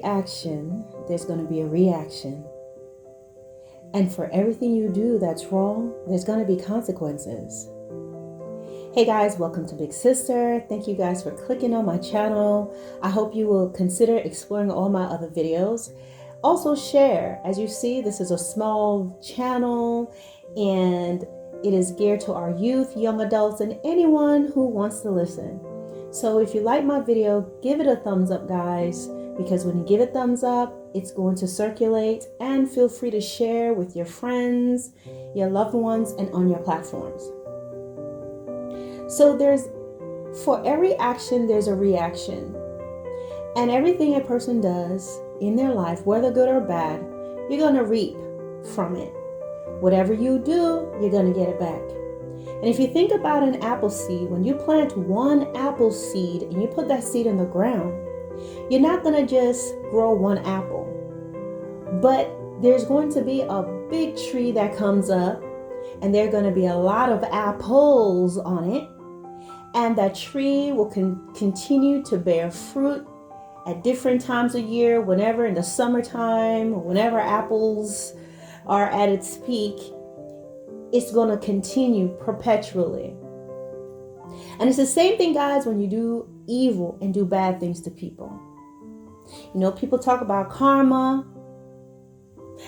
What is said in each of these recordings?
every action, there's going to be a reaction. And for everything you do that's wrong, there's going to be consequences. Hey guys, welcome to Big Sister. Thank you guys for clicking on my channel. I hope you will consider exploring all my other videos. Also share. As you see, this is a small channel and it is geared to our youth, young adults, and anyone who wants to listen. So if you like my video, give it a thumbs up, guys, because when you give it a thumbs up, it's going to circulate, and feel free to share with your friends, your loved ones, and on your platforms. So for every action, there's a reaction. And everything a person does in their life, whether good or bad, you're going to reap from it. Whatever you do, you're going to get it back. And if you think about an apple seed, when you plant one apple seed and you put that seed in the ground, you're not going to just grow one apple. But there's going to be a big tree that comes up, and there are going to be a lot of apples on it. And that tree will continue to bear fruit at different times of year, whenever in the summertime, or whenever apples are at its peak. It's going to continue perpetually. And it's the same thing, guys, when you do evil and do bad things to people. You know, people talk about karma.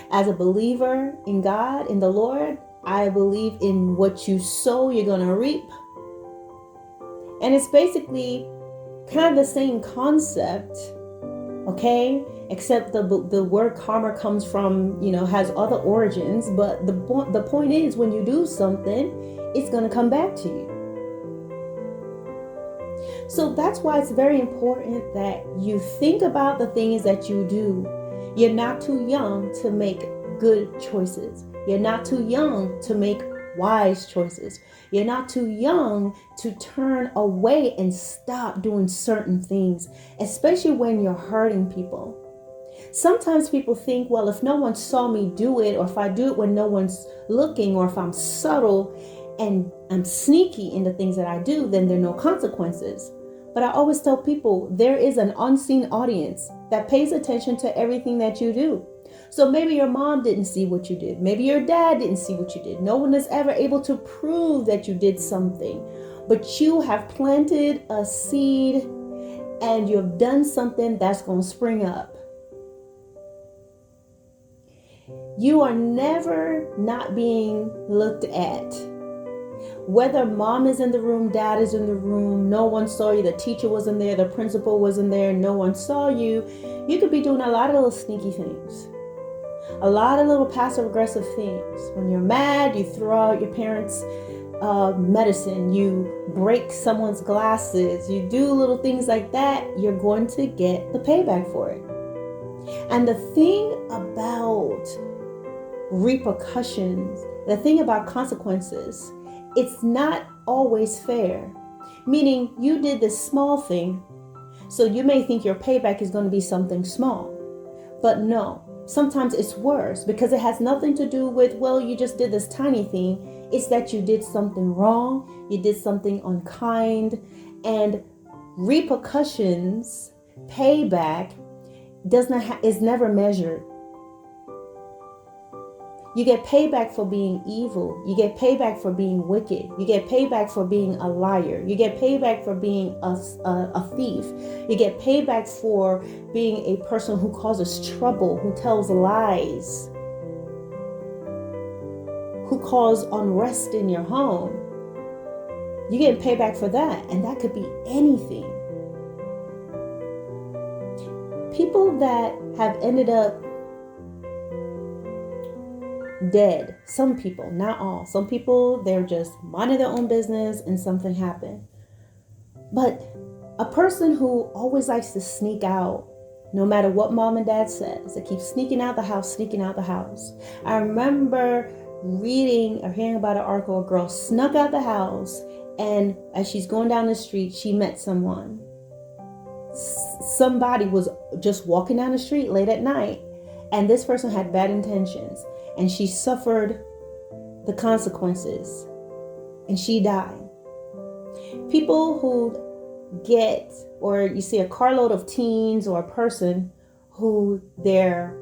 As a believer in God, in the Lord, I believe in what you sow, you're going to reap. And it's basically kind of the same concept, okay? Except the word karma comes from, has other origins. But the point is, when you do something, it's going to come back to you. So that's why it's very important that you think about the things that you do. You're not too young to make good choices. You're not too young to make wise choices. You're not too young to turn away and stop doing certain things, especially when you're hurting people. Sometimes people think, well, if no one saw me do it, or if I do it when no one's looking, or if I'm subtle and I'm sneaky in the things that I do, then there are no consequences. But I always tell people there is an unseen audience that pays attention to everything that you do. So maybe your mom didn't see what you did. Maybe your dad didn't see what you did. No one is ever able to prove that you did something. But you have planted a seed and you have done something that's going to spring up. You are never not being looked at. Whether mom is in the room, dad is in the room, no one saw you, the teacher wasn't there, the principal wasn't there, no one saw you, you could be doing a lot of little sneaky things. A lot of little passive aggressive things. When you're mad, you throw out your parents' medicine, you break someone's glasses, you do little things like that, you're going to get the payback for it. And the thing about repercussions, the thing about consequences, it's not always fair. Meaning you did this small thing, so you may think your payback is going to be something small. But no, sometimes it's worse, because it has nothing to do with, well, you just did this tiny thing. It's that you did something wrong, you did something unkind, and repercussions, payback, is never measured. You get payback for being evil. You get payback for being wicked. You get payback for being a liar. You get payback for being a thief. You get payback for being a person who causes trouble, who tells lies, who cause unrest in your home. You get payback for that, and that could be anything. People that have ended up dead, some people, not all. Some people, they're just minding their own business and something happened. But a person who always likes to sneak out, no matter what mom and dad says, they keep sneaking out the house. I remember reading or hearing about an article, a girl snuck out the house, and as she's going down the street, she met someone. Somebody was just walking down the street late at night, and this person had bad intentions, and she suffered the consequences, and she died. People who get, or you see a carload of teens or a person who their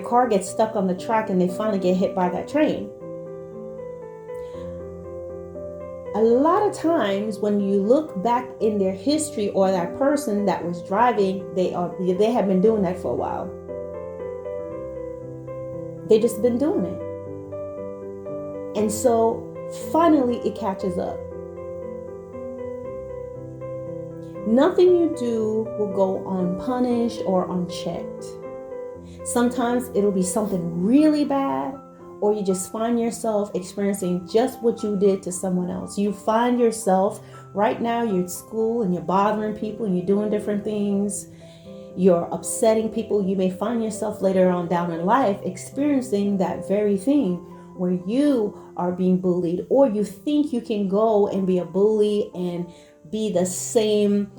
car gets stuck on the track and they finally get hit by that train. A lot of times when you look back in their history, or that person that was driving, they have been doing that for a while. They just been doing it. And so finally it catches up. Nothing you do will go unpunished or unchecked. Sometimes it'll be something really bad, or you just find yourself experiencing just what you did to someone else. You find yourself right now, you're at school and you're bothering people and you're doing different things. You're upsetting people. You may find yourself later on down in life experiencing that very thing where you are being bullied, or you think you can go and be a bully and be the same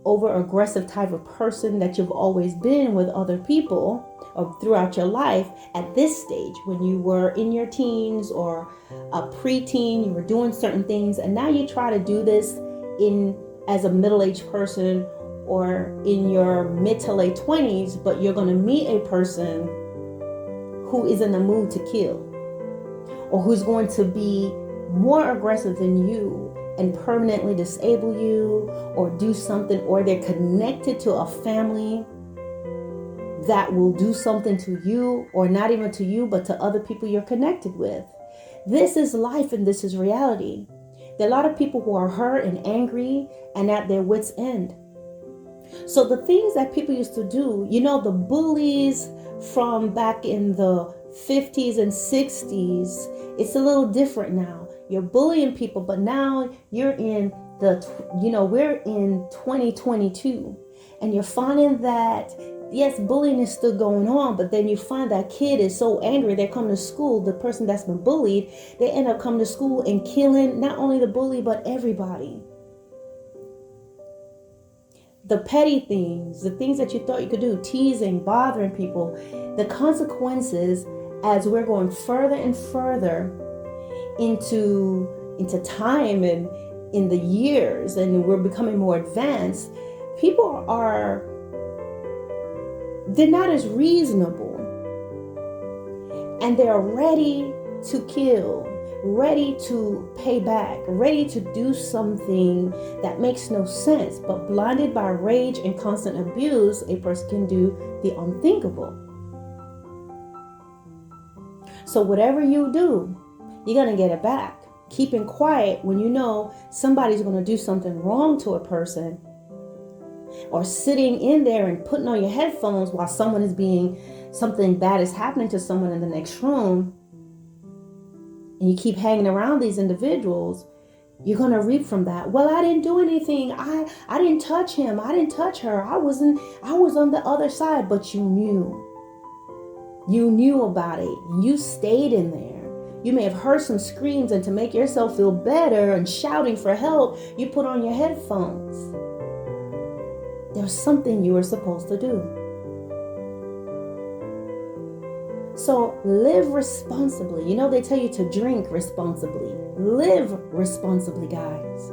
over aggressive type of person that you've always been with other people or throughout your life at this stage when you were in your teens or a preteen, you were doing certain things, and now you try to do this as a middle-aged person or in your mid to late 20s, but you're going to meet a person who is in the mood to kill, or who's going to be more aggressive than you and permanently disable you or do something, or they're connected to a family that will do something to you, or not even to you, but to other people you're connected with. This is life and this is reality. There are a lot of people who are hurt and angry and at their wits' end. So the things that people used to do, the bullies from back in the 50s and 60s, it's a little different now. You're bullying people, but now you're in we're in 2022, and you're finding that, yes, bullying is still going on, but then you find that kid is so angry, they come to school, the person that's been bullied, they end up coming to school and killing not only the bully, but everybody. The petty things, the things that you thought you could do, teasing, bothering people, the consequences as we're going further and further into time and in the years, and we're becoming more advanced, people they're not as reasonable, and they're ready to kill, ready to pay back, ready to do something that makes no sense, but blinded by rage and constant abuse, a person can do the unthinkable. So whatever you do, you're going to get it back. Keeping quiet when you know somebody's going to do something wrong to a person, or sitting in there and putting on your headphones while something bad is happening to someone in the next room, and you keep hanging around these individuals, you're going to reap from that. Well, I didn't do anything. I didn't touch him. I didn't touch her. I was on the other side, but you knew. You knew about it. You stayed in there. You may have heard some screams, and to make yourself feel better and shouting for help, you put on your headphones. There's something you were supposed to do. So live responsibly. They tell you to drink responsibly. Live responsibly, guys.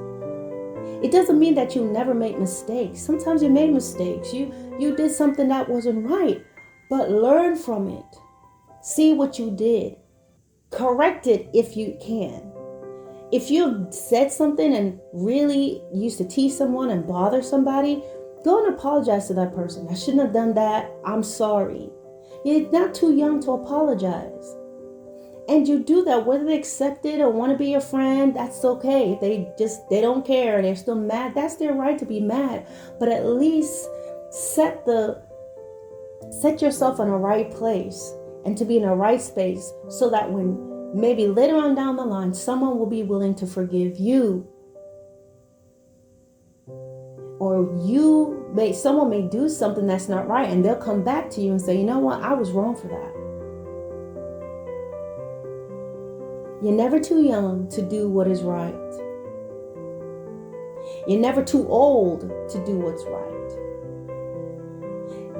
It doesn't mean that you never make mistakes. Sometimes you made mistakes. You did something that wasn't right, but learn from it. See what you did. Correct it if you can. If you said something and really used to tease someone and bother somebody, go and apologize to that person. I shouldn't have done that. I'm sorry. You're not too young to apologize. And you do that, whether they accept it or want to be your friend, that's okay. If they don't care, they're still mad, that's their right to be mad. But at least set yourself in a right place and to be in a right space, so that when maybe later on down the line, someone will be willing to forgive you. Or someone may do something that's not right, and they'll come back to you and say, you know what, I was wrong for that. You're never too young to do what is right. You're never too old to do what's right.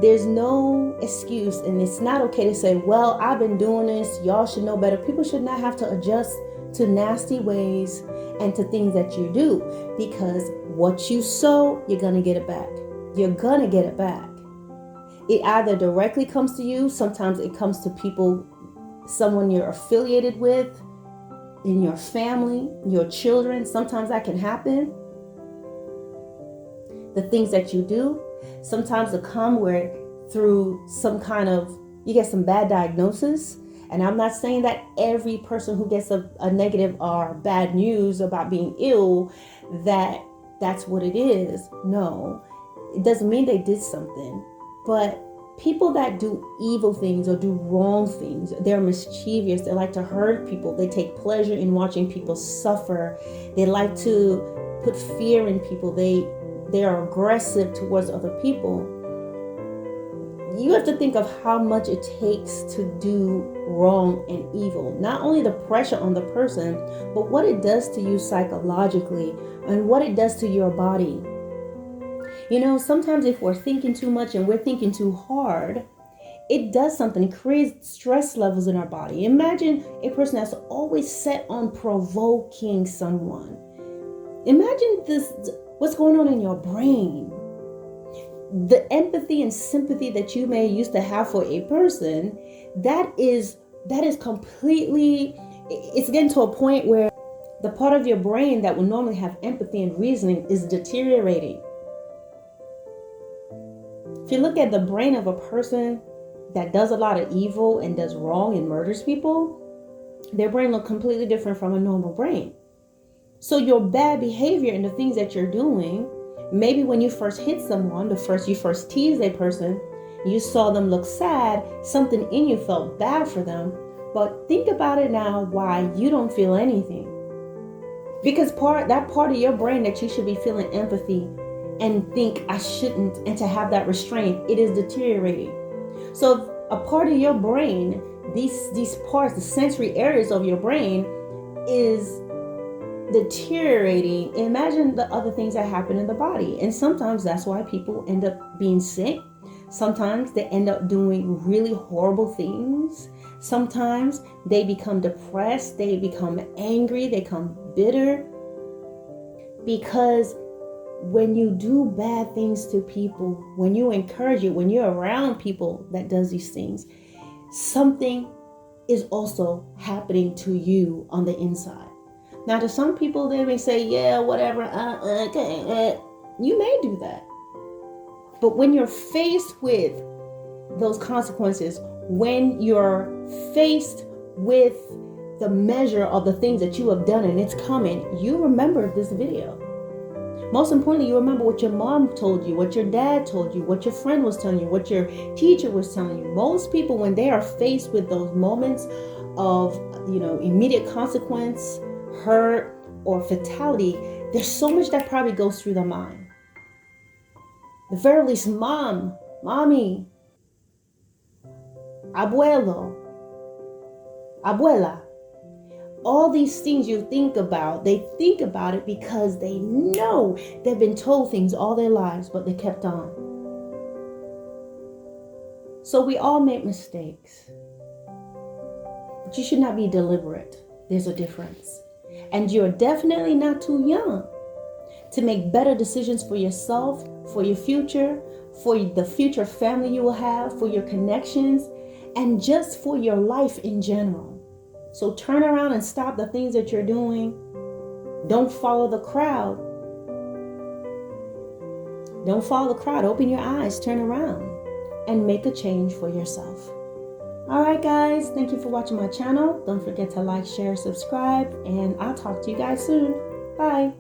There's no excuse, and it's not okay to say, well, I've been doing this, y'all should know better. People should not have to adjust to nasty ways and to things that you do, because what you sow, you're going to get it back. You're going to get it back. It either directly comes to you, sometimes it comes to people, someone you're affiliated with, in your family, your children. Sometimes that can happen. The things that you do, sometimes it come where through some kind of, you get some bad diagnosis. And I'm not saying that every person who gets a negative or bad news about being ill, that's what it is. No, it doesn't mean they did something. But people that do evil things or do wrong things, they're mischievous. They like to hurt people. They take pleasure in watching people suffer. They like to put fear in people. They are aggressive towards other people. You have to think of how much it takes to do wrong and evil. Not only the pressure on the person, but what it does to you psychologically and what it does to your body. You know, sometimes if we're thinking too much and we're thinking too hard, it does something. It creates stress levels in our body. Imagine a person that's always set on provoking someone. Imagine this, what's going on in your brain. The empathy and sympathy that you may used to have for a person, that is completely, it's getting to a point where the part of your brain that will normally have empathy and reasoning is deteriorating. If you look at the brain of a person that does a lot of evil and does wrong and murders people, their brain looks completely different from a normal brain. So your bad behavior and the things that you're doing, maybe when you first hit someone, you first teased a person, you saw them look sad, something in you felt bad for them. But think about it now, why you don't feel anything. Because that part of your brain that you should be feeling empathy and think I shouldn't, and to have that restraint, it is deteriorating. So a part of your brain, these parts, the sensory areas of your brain is deteriorating. Imagine the other things that happen in the body. And sometimes that's why people end up being sick. Sometimes they end up doing really horrible things. Sometimes they become depressed, they become angry, they become bitter. Because when you do bad things to people, when you encourage it, when you're around people that does these things, something is also happening to you on the inside. Now, to some people, they may say, yeah, whatever, okay. You may do that. But when you're faced with those consequences, when you're faced with the measure of the things that you have done and it's coming, you remember this video. Most importantly, you remember what your mom told you, what your dad told you, what your friend was telling you, what your teacher was telling you. Most people, when they are faced with those moments of, immediate consequence, hurt, or fatality, there's so much that probably goes through their mind. The very least, mommy, abuelo, abuela. All these things you think about, they think about it because they know they've been told things all their lives, but they kept on. So we all make mistakes. But you should not be deliberate. There's a difference. And you're definitely not too young to make better decisions for yourself, for your future, for the future family you will have, for your connections, and just for your life in general. So turn around and stop the things that you're doing. Don't follow the crowd. Don't follow the crowd. Open your eyes, turn around, and make a change for yourself. All right, guys. Thank you for watching my channel. Don't forget to like, share, subscribe, and I'll talk to you guys soon. Bye.